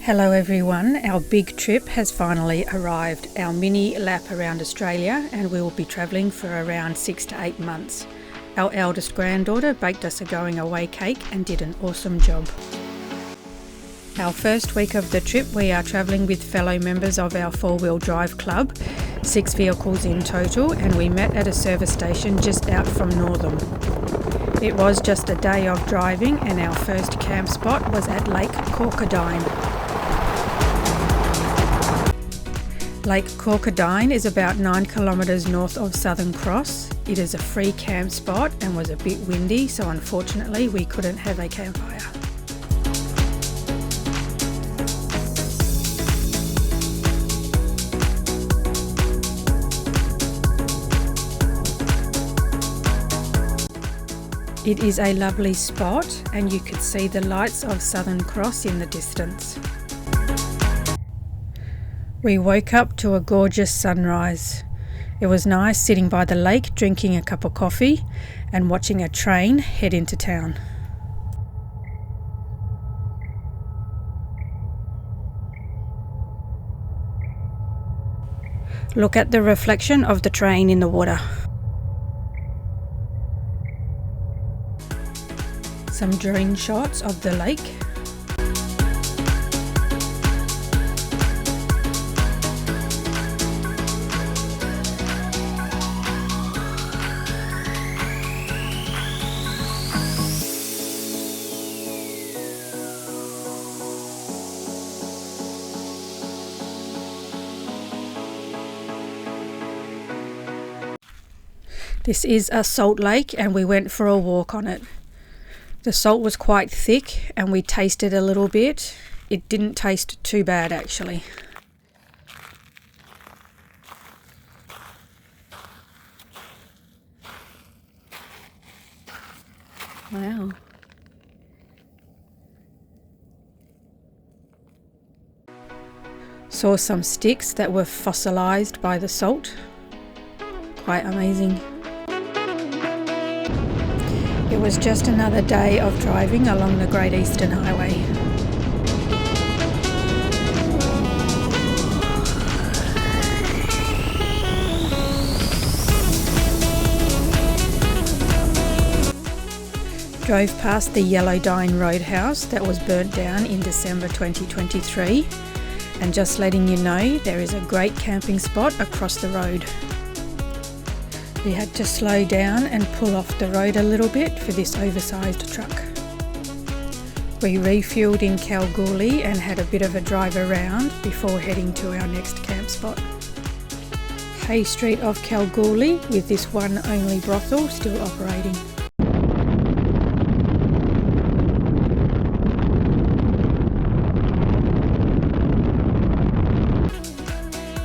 Hello everyone, our big trip has finally arrived, our mini lap around Australia, and we will be travelling for around 6 to 8 months. Our eldest granddaughter baked us a going away cake and did an awesome job. Our first week of the trip we are travelling with fellow members of our 4-wheel drive club, 6 vehicles in total, and we met at a service station just out from Northam. It was just a day of driving and our first camp spot was at Lake Koorkoordine. Lake Koorkoordine is about 9 kilometres north of Southern Cross. It is a free camp spot and was a bit windy, so unfortunately we couldn't have a campfire. It is a lovely spot and you could see the lights of Southern Cross in the distance. We woke up to a gorgeous sunrise. It was nice sitting by the lake drinking a cup of coffee and watching a train head into town. Look at the reflection of the train in the water. Some drone shots of the lake. This is a salt lake and we went for a walk on it. The salt was quite thick and we tasted a little bit. It didn't taste too bad actually. Wow. Saw some sticks that were fossilized by the salt. Quite amazing. It was just another day of driving along the Great Eastern Highway. Drove past the Yellowdine Roadhouse that was burnt down in December 2023, and just letting you know there is a great camping spot across the road. We had to slow down and pull off the road a little bit for this oversized truck. We refueled in Kalgoorlie and had a bit of a drive around before heading to our next camp spot. Hay Street of Kalgoorlie with this one only brothel still operating.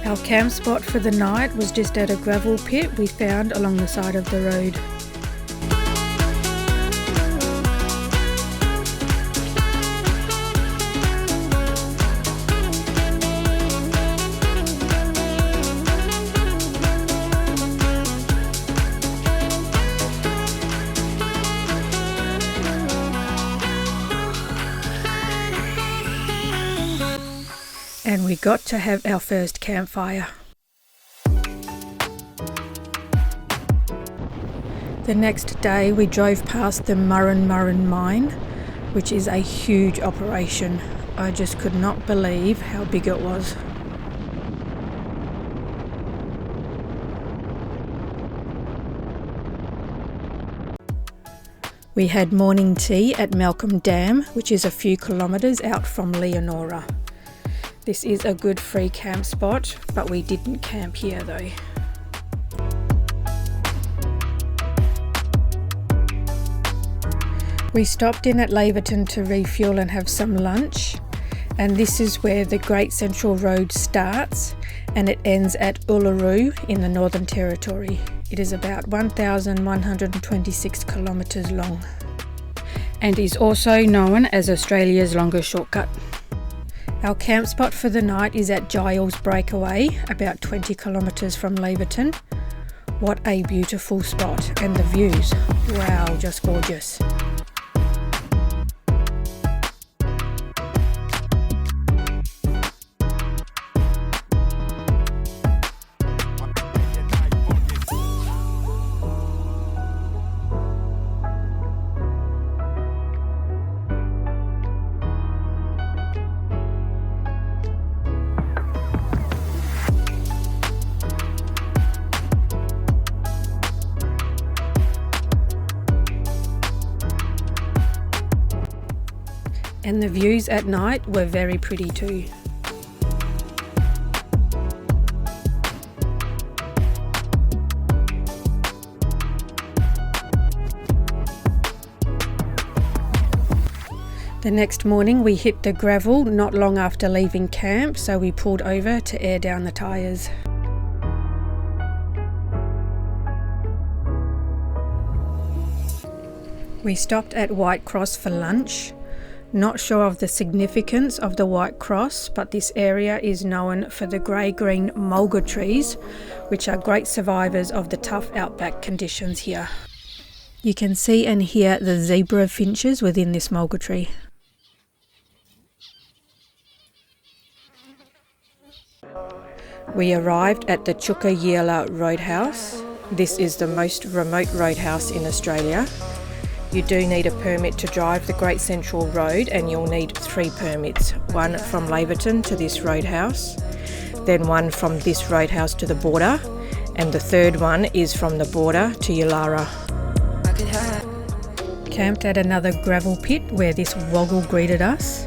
Our camp spot for the night was just at a gravel pit we found along the side of the road. And we got to have our first campfire. The next day we drove past the Murrin mine, which is a huge operation. I just could not believe how big it was. We had morning tea at Malcolm Dam, which is a few kilometres out from Leonora. This is a good free camp spot, but we didn't camp here though. We stopped in at Laverton to refuel and have some lunch, and this is where the Great Central Road starts and it ends at Uluru in the Northern Territory. It is about 1,126 kilometres long and is also known as Australia's longest shortcut. Our camp spot for the night is at Giles Breakaway, about 20 kilometres from Laverton. What a beautiful spot, and the views, wow, just gorgeous. And the views at night were very pretty too. The next morning we hit the gravel not long after leaving camp, so we pulled over to air down the tyres. We stopped at White Cross for lunch. Not sure of the significance of the White Cross, but this area is known for the grey-green mulga trees, which are great survivors of the tough outback conditions here. You can see and hear the zebra finches within this mulga tree. We arrived at the Tjukayirla Roadhouse. This is the most remote roadhouse in Australia. You do need a permit to drive the Great Central Road, and you'll need 3 permits. One from Laverton to this roadhouse, then one from this roadhouse to the border, and the third one is from the border to Yulara. Camped at another gravel pit where this woggle greeted us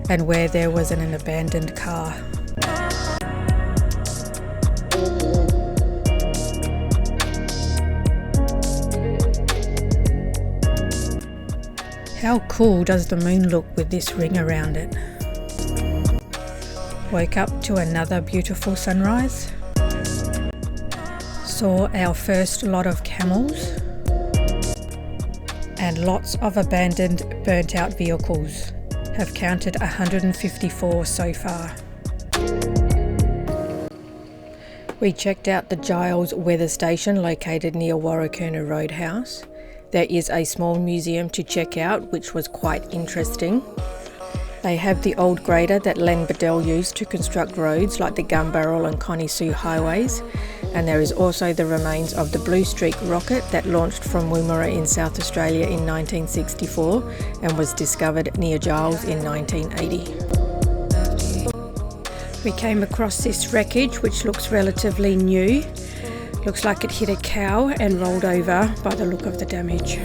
and where there was an abandoned car. How cool does the moon look with this ring around it? Woke up to another beautiful sunrise. Saw our first lot of camels. And lots of abandoned, burnt out vehicles. Have counted 154 so far. We checked out the Giles weather station located near Warakurna Roadhouse. There is a small museum to check out, which was quite interesting. They have the old grader that Len Bedell used to construct roads like the Gun Barrel and Connie Sue highways, and there is also the remains of the Blue Streak rocket that launched from Woomera in South Australia in 1964 and was discovered near Giles in 1980. We came across this wreckage, which looks relatively new. Looks like it hit a cow and rolled over by the look of the damage.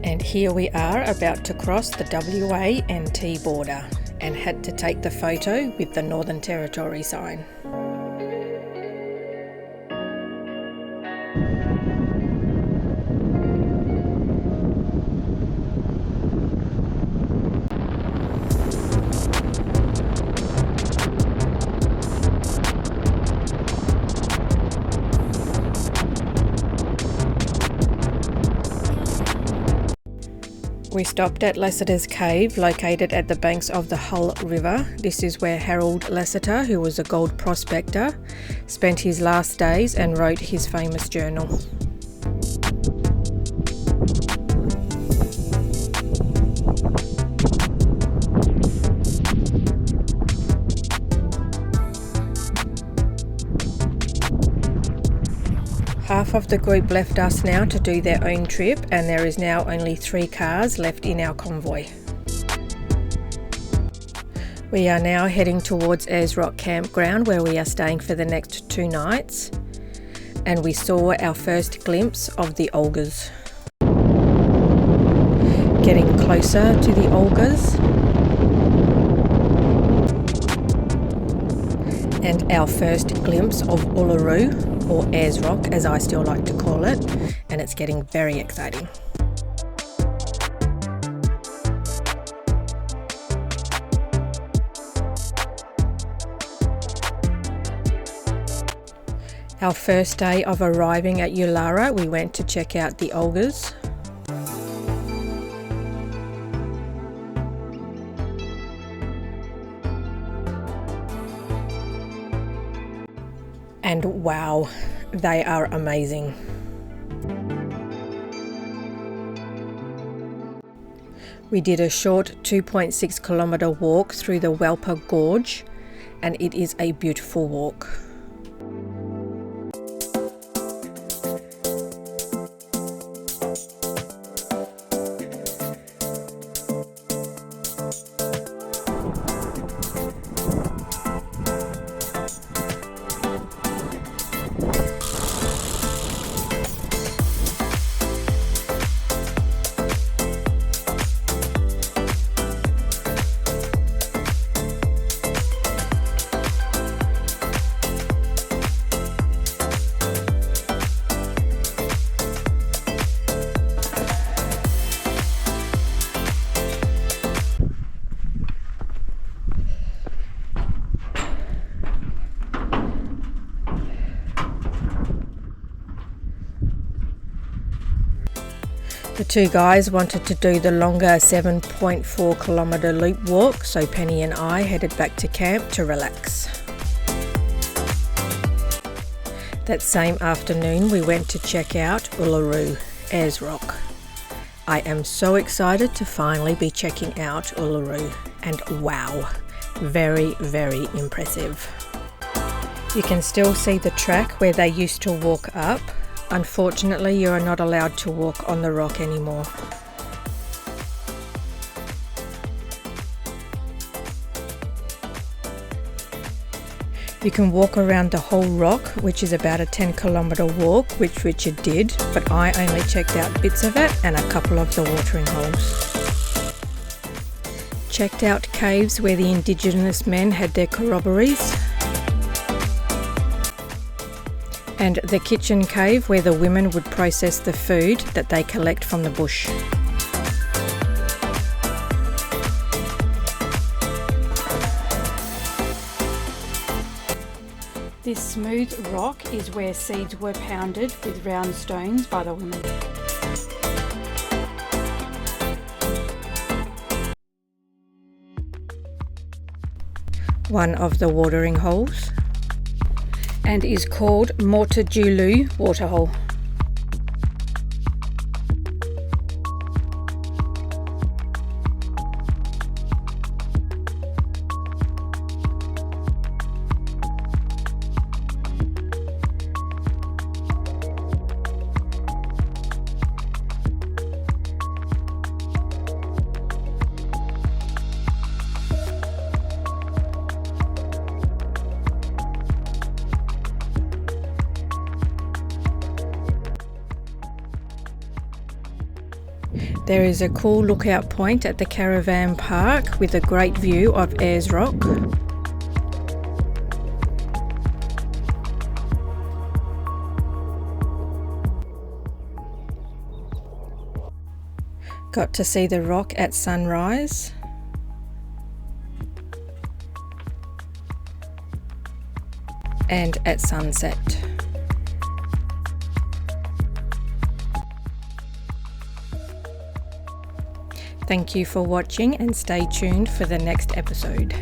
And here we are about to cross the WA and T border and had to take the photo with the Northern Territory sign. We stopped at Lassiter's Cave, located at the banks of the Hull River. This is where Harold Lassiter, who was a gold prospector, spent his last days and wrote his famous journal. Half of the group left us now to do their own trip, and there is now only 3 cars left in our convoy. We are now heading towards Ayres Rock campground, where we are staying for the next 2 nights, and we saw our first glimpse of the Olgas. Getting closer to the Olgas, and our first glimpse of Uluru, or Ayres Rock as I still like to call it, and it's getting very exciting. Our first day of arriving at Yulara, we went to check out the Olgas. And wow, they are amazing. We did a short 2.6 kilometre walk through the Walpa Gorge, and it is a beautiful walk. The two guys wanted to do the longer 7.4 kilometre loop walk, so Penny and I headed back to camp to relax. That same afternoon we went to check out Uluru, Ayres Rock. I am so excited to finally be checking out Uluru, and wow, very, very impressive. You can still see the track where they used to walk up. Unfortunately, you are not allowed to walk on the rock anymore. You can walk around the whole rock, which is about a 10-kilometre walk, which Richard did, but I only checked out bits of it and a couple of the watering holes. Checked out caves where the Indigenous men had their corroborees, and the kitchen cave where the women would process the food that they collect from the bush. This smooth rock is where seeds were pounded with round stones by the women. One of the watering holes, and is called Mortajulu Waterhole. There is a cool lookout point at the caravan park with a great view of Ayres Rock. Got to see the rock at sunrise. And at sunset. Thank you for watching and stay tuned for the next episode.